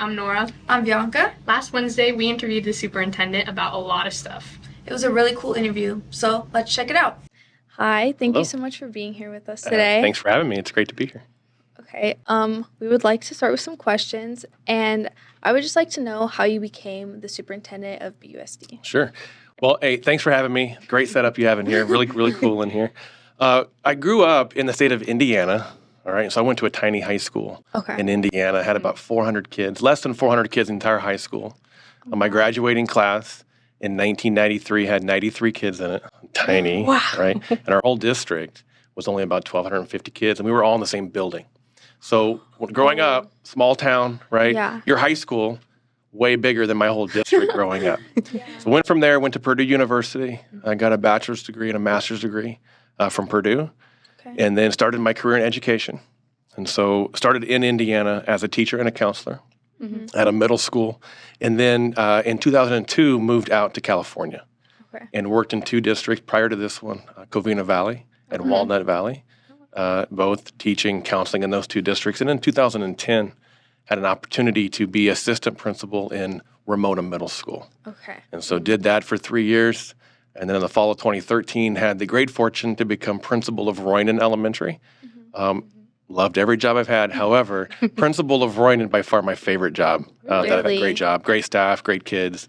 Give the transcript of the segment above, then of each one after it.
I'm Nora. I'm Vianca. Last Wednesday, we interviewed the superintendent about a lot of stuff. It was a really cool interview, so let's check it out. Hi, thank you so much for being here with us today. Thanks for having me. It's great to be here. Okay, we would like to start with some questions, and I would just like to know how you became the superintendent of BUSD. Sure. Well, hey, thanks for having me. Great setup you have in here. Really, really cool in here. I grew up in the state of Indiana. All right, so I went to a tiny high school in Indiana. I had about 400 kids, less than 400 kids in the entire high school. My graduating class in 1993 had 93 kids in it, tiny, right? And our whole district was only about 1,250 kids, and we were all in the same building. So growing up, small town, right? Yeah. Your high school, way bigger than my whole district growing up. So went from there, went to Purdue University. I got a bachelor's degree and a master's degree from Purdue. And then started my career in education. And so started in Indiana as a teacher and a counselor at a middle school. And then in 2002, moved out to California and worked in two districts prior to this one, Covina Valley and Walnut Valley, both teaching, counseling in those two districts. And in 2010, had an opportunity to be assistant principal in Ramona Middle School. And so did that for 3 years. And then in the fall of 2013, had the great fortune to become principal of Roynan Elementary. Loved every job I've had. However, principal of Roynan, by far my favorite job. That I've had great job, great staff, great kids,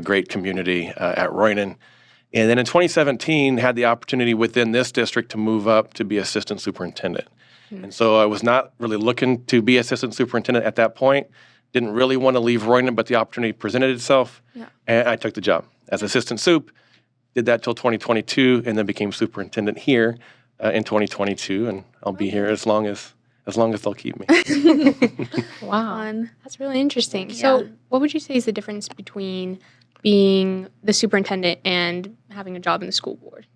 great community at Roynan. And then in 2017, had the opportunity within this district to move up to be assistant superintendent. And so I was not really looking to be assistant superintendent at that point. Didn't really want to leave Roynan, but the opportunity presented itself. And I took the job as assistant sup. Did that till 2022, and then became superintendent here in 2022, and I'll be here as long as they'll keep me. Wow, that's really interesting. So, what would you say is the difference between being the superintendent and having a job in the school board?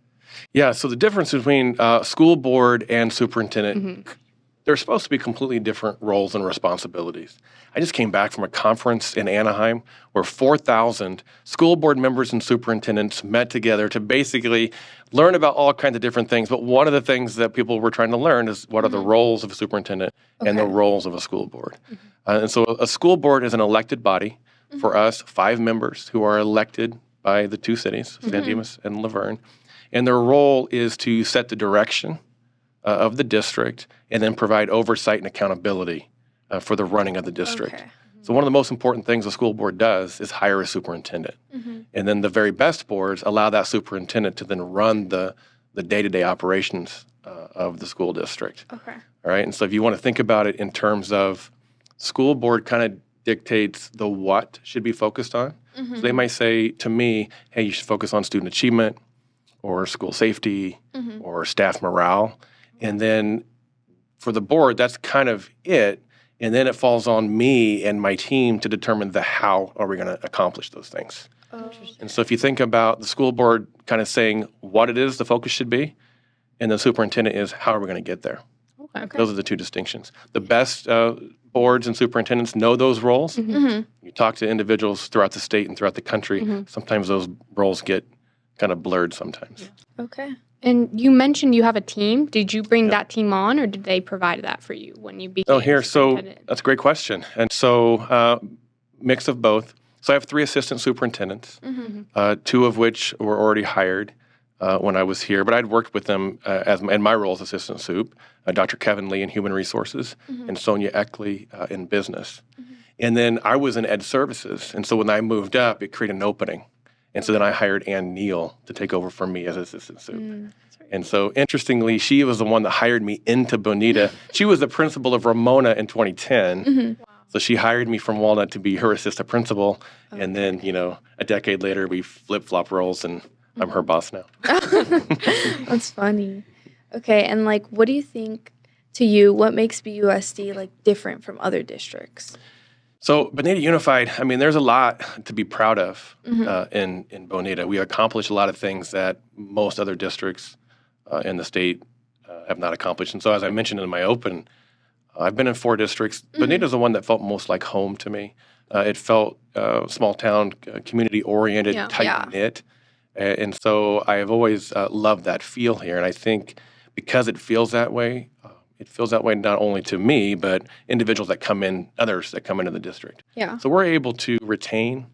Yeah, so the difference between school board and superintendent, they're supposed to be completely different roles and responsibilities. I just came back from a conference in Anaheim where 4,000 school board members and superintendents met together to basically learn about all kinds of different things. But one of the things that people were trying to learn is what are the roles of a superintendent and the roles of a school board. And so a school board is an elected body for us, 5 members who are elected by the two cities, San Dimas and Laverne. And their role is to set the direction of the district and then provide oversight and accountability for the running of the district. So one of the most important things a school board does is hire a superintendent. And then the very best boards allow that superintendent to then run the day-to-day operations of the school district. All right. And so if you want to think about it in terms of school board kind of dictates the what should be focused on. So they might say to me, hey, you should focus on student achievement or school safety or staff morale. And then for the board, that's kind of it. And then it falls on me and my team to determine the how are we going to accomplish those things. And so if you think about the school board kind of saying what it is the focus should be, and the superintendent is how are we going to get there. Those are the two distinctions. The best boards and superintendents know those roles. You talk to individuals throughout the state and throughout the country. Sometimes those roles get kind of blurred sometimes. And you mentioned you have a team. Did you bring that team on, or did they provide that for you when you became superintendent? So that's a great question. And so mix of both. So I have 3 assistant superintendents, 2 of which were already hired when I was here, but I'd worked with them in my role as assistant sup, Dr. Kevin Lee in human resources and Sonia Eckley in business. And then I was in ed services. And so when I moved up, it created an opening. And so then I hired Ann Neal to take over from me as assistant sup. And so interestingly, she was the one that hired me into Bonita. She was the principal of Ramona in 2010. So she hired me from Walnut to be her assistant principal. And then, a decade later, we flip-flop roles, and I'm her boss now. That's funny. Okay, and what do you think, to you, what makes BUSD different from other districts? So Bonita Unified, there's a lot to be proud of in Bonita. We accomplished a lot of things that most other districts in the state have not accomplished. And so as I mentioned in my open, I've been in 4 districts. Bonita's the one that felt most like home to me. It felt small town, community-oriented, tight-knit. And so I have always loved that feel here. And I think because it feels that way, it feels that way not only to me, but individuals that come in, others that come into the district. Yeah. So we're able to retain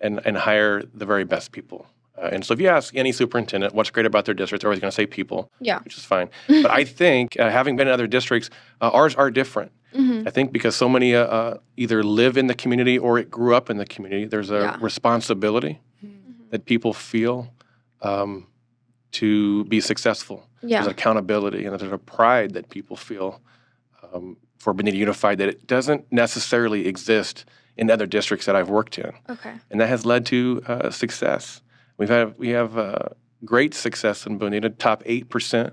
and hire the very best people. And so if you ask any superintendent what's great about their district, they're always going to say people, which is fine. But I think, having been in other districts, ours are different. I think because so many either live in the community or grew up in the community, there's a responsibility that people feel to be successful. There's accountability, and there's a pride that people feel for Bonita Unified that it doesn't necessarily exist in other districts that I've worked in. Okay. And that has led to success. We have great success in Bonita. Top 8%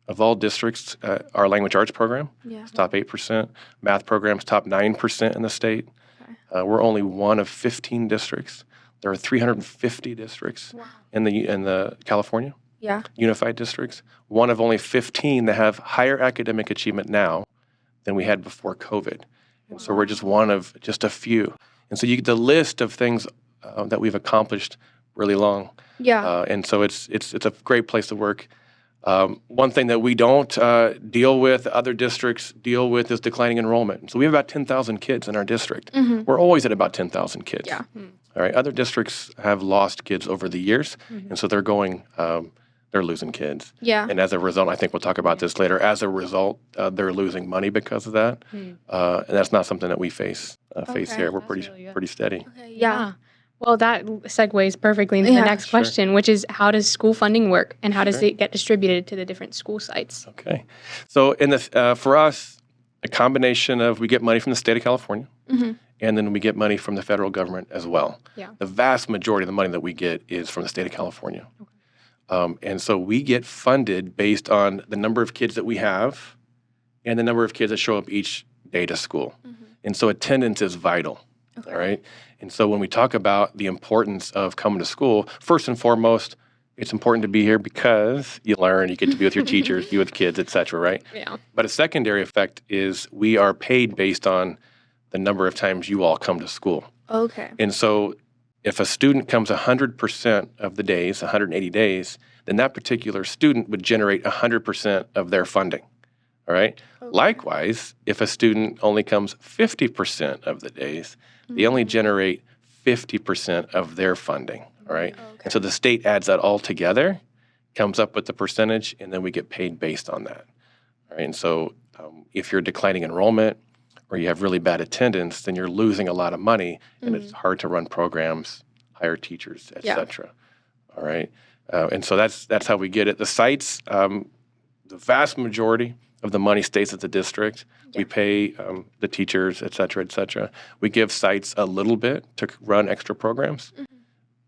of all districts, our language arts program is top 8%. Math programs top 9% in the state. Okay. We're only one of 15 districts. There are 350 districts in the California unified districts. One of only 15 that have higher academic achievement now than we had before COVID. And so we're just one of just a few. And so you get the list of things that we've accomplished really long. And so it's a great place to work. One thing that we don't deal with, other districts deal with, is declining enrollment. So we have about 10,000 kids in our district. We're always at about 10,000 kids. All right. Other districts have lost kids over the years, and so they're losing kids. And as a result, I think we'll talk about this later. As a result, they're losing money because of that, and that's not something that we face here. We're pretty steady. Okay, Well, that segues perfectly into the next question, which is, how does school funding work, and how does it get distributed to the different school sites? Okay. So for us, a combination of, we get money from the state of California, and then we get money from the federal government as well. The vast majority of the money that we get is from the state of California. And so we get funded based on the number of kids that we have and the number of kids that show up each day to school. And so attendance is vital. All right. And so when we talk about the importance of coming to school, first and foremost, it's important to be here because you learn, you get to be with your teachers, be with kids, et cetera, right? But a secondary effect is we are paid based on the number of times you all come to school. And so if a student comes 100% of the days, 180 days, then that particular student would generate 100% of their funding. All right. Likewise, if a student only comes 50% of the days, they only generate 50% of their funding. All right. And so the state adds that all together, comes up with the percentage, and then we get paid based on that. All right. And so if you're declining enrollment or you have really bad attendance, then you're losing a lot of money, and it's hard to run programs, hire teachers, et cetera. All right. And so that's how we get it. The sites, the vast majority of the money stays at the district. We pay the teachers, et cetera, et cetera. We give sites a little bit to run extra programs.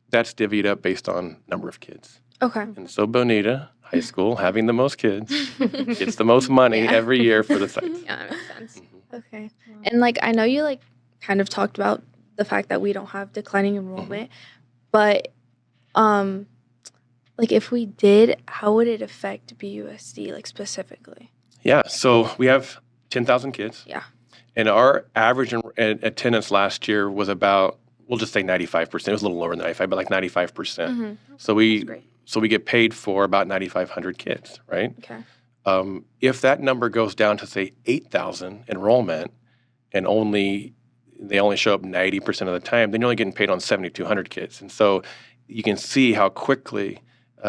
That's divvied up based on number of kids. And so Bonita High School, having the most kids, gets the most money every year for the sites. That makes sense. Okay. And I know you kind of talked about the fact that we don't have declining enrollment, but if we did, how would it affect BUSD specifically? Yeah, so we have 10,000 kids. And our average attendance last year was about, we'll just say 95%. It was a little lower than 95, but 95%. So we get paid for about 9,500 kids, right? If that number goes down to, say, 8,000 enrollment, and they only show up 90% of the time, then you're only getting paid on 7,200 kids. And so you can see how quickly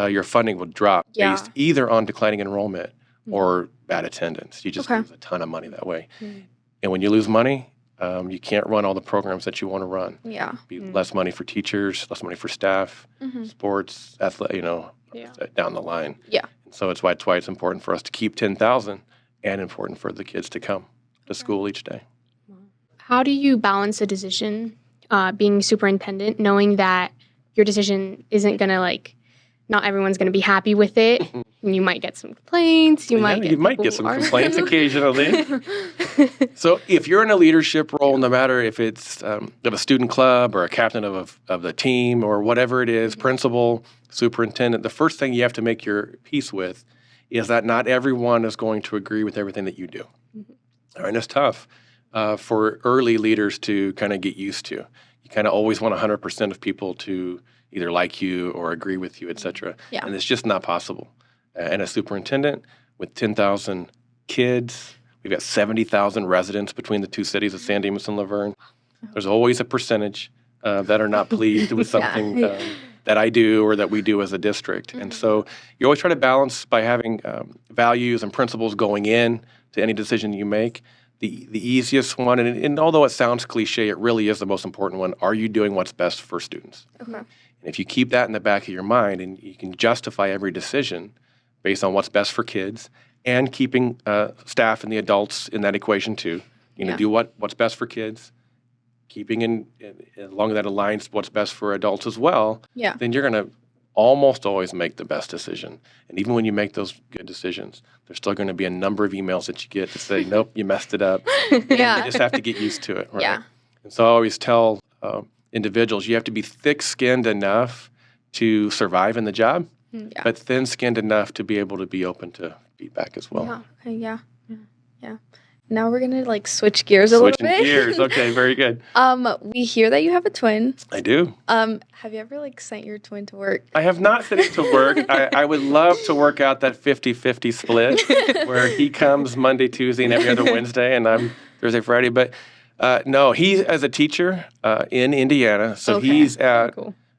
your funding will drop based either on declining enrollment or bad attendance. You just lose a ton of money that way. And when you lose money, you can't run all the programs that you want to run. Be less money for teachers, less money for staff, sports, down the line. And so it's why it's important for us to keep 10,000, and important for the kids to come to school each day. How do you balance a decision, being superintendent, knowing that your decision isn't going to not everyone's going to be happy with it? And you might get some complaints. You might get some complaints occasionally. So if you're in a leadership role, no matter if it's of a student club or a captain of the team or whatever it is, principal, superintendent, the first thing you have to make your peace with is that not everyone is going to agree with everything that you do. All right, and it's tough for early leaders to kind of get used to. You kind of always want 100% of people to either like you or agree with you, et cetera. And it's just not possible. And a superintendent with 10,000 kids, We've got 70,000 residents between the two cities of San Dimas and Laverne. There's always a percentage that are not pleased with something that I do or that we do as a district. And so you always try to balance by having values and principles going in to any decision you make. The easiest one, and although it sounds cliche, it really is the most important one. Are you doing what's best for students? Okay. And if you keep that in the back of your mind and you can justify every decision based on what's best for kids and keeping staff and the adults in that equation too, do what's best for kids, keeping in along that aligns what's best for adults as well, then you're going to almost always make the best decision. And even when you make those good decisions, there's still going to be a number of emails that you get to say, nope, you messed it up. You just have to get used to it, right? Yeah. And so I always tell individuals, you have to be thick-skinned enough to survive in the job, but thin-skinned enough to be able to be open to feedback as well. Yeah. Okay, yeah. Now we're gonna switch gears a little bit. Switching gears. Okay, very good. We hear that you have a twin. I do. Have you ever sent your twin to work? I have not sent him to work. I would love to work out that 50-50 split where he comes Monday, Tuesday, and every other Wednesday, and I'm Thursday, Friday. But no, he's as a teacher in Indiana, so he's at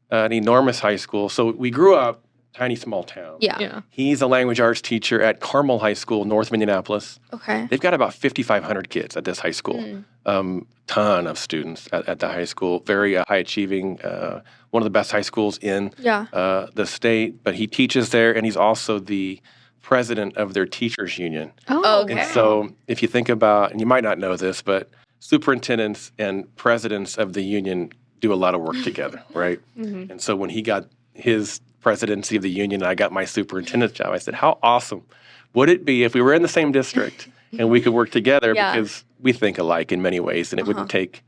an enormous high school. So we grew up tiny, small town. Yeah. He's a language arts teacher at Carmel High School, north of Indianapolis. Okay. They've got about 5,500 kids at this high school. Ton of students at the high school. Very high achieving. One of the best high schools in the state. But he teaches there, and he's also the president of their teachers union. Oh, okay. And so if you think about, and you might not know this, but superintendents and presidents of the union do a lot of work together, right? And so when he got his presidency of the union and I got my superintendent's job, I said, how awesome would it be if we were in the same district and we could work together because we think alike in many ways and it wouldn't take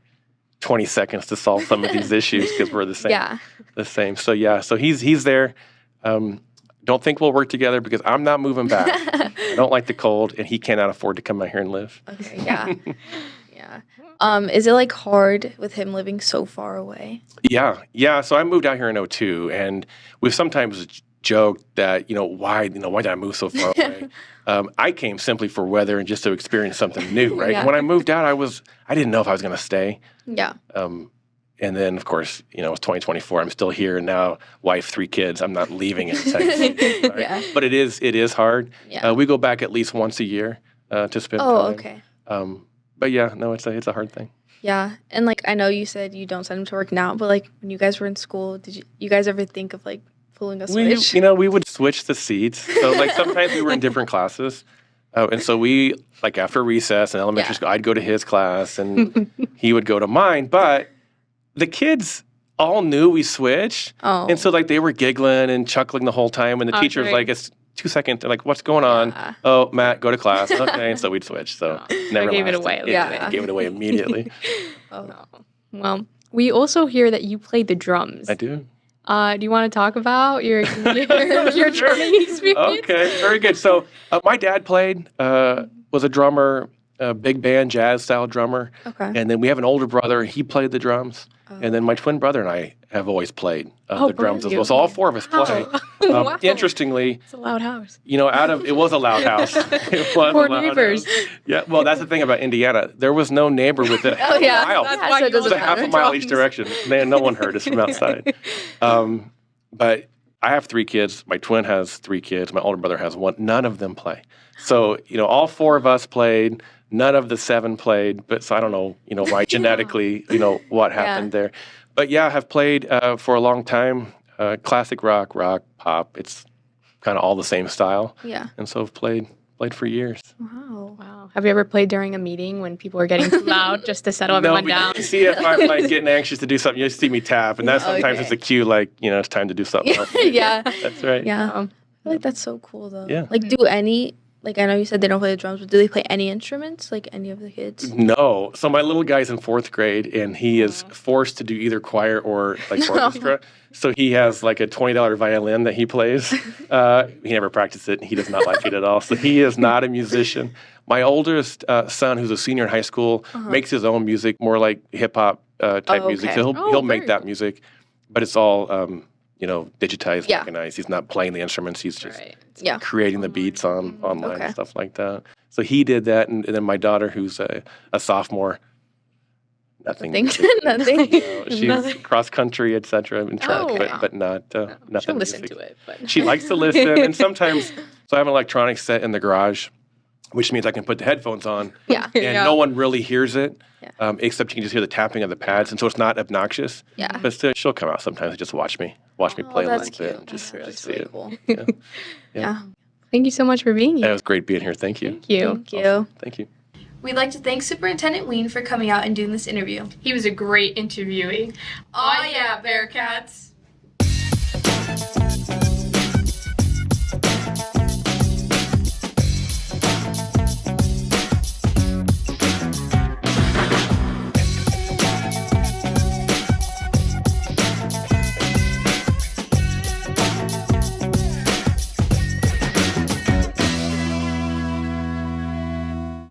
20 seconds to solve some of these issues because we're the same. The same. So he's there. Don't think we'll work together because I'm not moving back. I don't like the cold and he cannot afford to come out here and live. Okay, yeah. Is it hard with him living so far away? Yeah. So I moved out here in 2002, and we've sometimes joked that why did I move so far away? I came simply for weather and just to experience something new, right? And when I moved out, I didn't know if I was going to stay. Yeah. And then of course it's 2024. I'm still here, and now wife, 3 kids. I'm not leaving in Texas. Right? But it is hard. Yeah. We go back at least once a year to spend time. Oh, okay. But yeah, no, it's a hard thing. Yeah, and I know you said you don't send him to work now, but when you guys were in school, did you guys ever think of pulling a switch? We would switch the seats. So sometimes we were in different classes, and so we after recess in elementary school, I'd go to his class and he would go to mine. But the kids all knew we switched, and so they were giggling and chuckling the whole time, and the teacher was it's 2 seconds. They're like, what's going on? Yeah. Oh, Matt, go to class. Okay. And so we'd switch. So never gave it away. Gave it away immediately. Well, we also hear that you played the drums. I do. Do you want to talk about your drumming experience? Okay, very good. So my dad played, was a drummer, a big band, jazz style drummer. Okay. And then we have an older brother. He played the drums. And then my twin brother and I have always played the drums as well. So all 4 of us play. Wow. Interestingly, it's a loud house. It was a loud house. It was Poor a loud neighbors. house. Yeah, well, that's the thing about Indiana. There was no neighbor within a mile. That's why it was a half a mile each direction. No one heard us from outside. But I have 3 kids. My twin has 3 kids. My older brother has 1. None of them play. So, all 4 of us played. None of the 7 played, but so I don't know, why genetically, what happened there. But yeah, I have played for a long time, classic rock, pop. It's kind of all the same style. Yeah. And so I've played for years. Wow. Have you ever played during a meeting when people are getting too loud just to settle everyone down? You see if I'm getting anxious to do something, you see me tap, and that's sometimes it's a cue, it's time to do something else. Yeah. That's right. Yeah. I feel that's so cool though. Yeah. Do any I know you said they don't play the drums, but do they play any instruments? Any of the kids? No. So my little guy's in 4th grade, and he is forced to do either choir or orchestra. So he has a $20 violin that he plays. He never practiced it, and he does not like it at all. So he is not a musician. My oldest son, who's a senior in high school, makes his own music, more like hip hop type music. So he'll make that music, but it's all digitized, mechanized. He's not playing the instruments. He's just creating the beats online and stuff like that. So he did that, and then my daughter, who's a sophomore, nothing. Nothing. She's cross country, etc. in track, but not nothing. She'll listen music. to it, but She likes to listen, and sometimes. So I have an electronics set in the garage, which means I can put the headphones on, Yeah. and no one really hears it, except you can just hear the tapping of the pads, and so it's not obnoxious. Yeah. But still, she'll come out sometimes and just watch me play a that's little bit, cute. and just That's see really it. cool. Yeah. Yeah. thank you so much for being It here. was great being here. Thank you. Thank you. Thank you. Awesome. Thank you. We'd like to thank Superintendent Wien for coming out and doing this interview. He was a great interviewee. Oh yeah, Bearcats.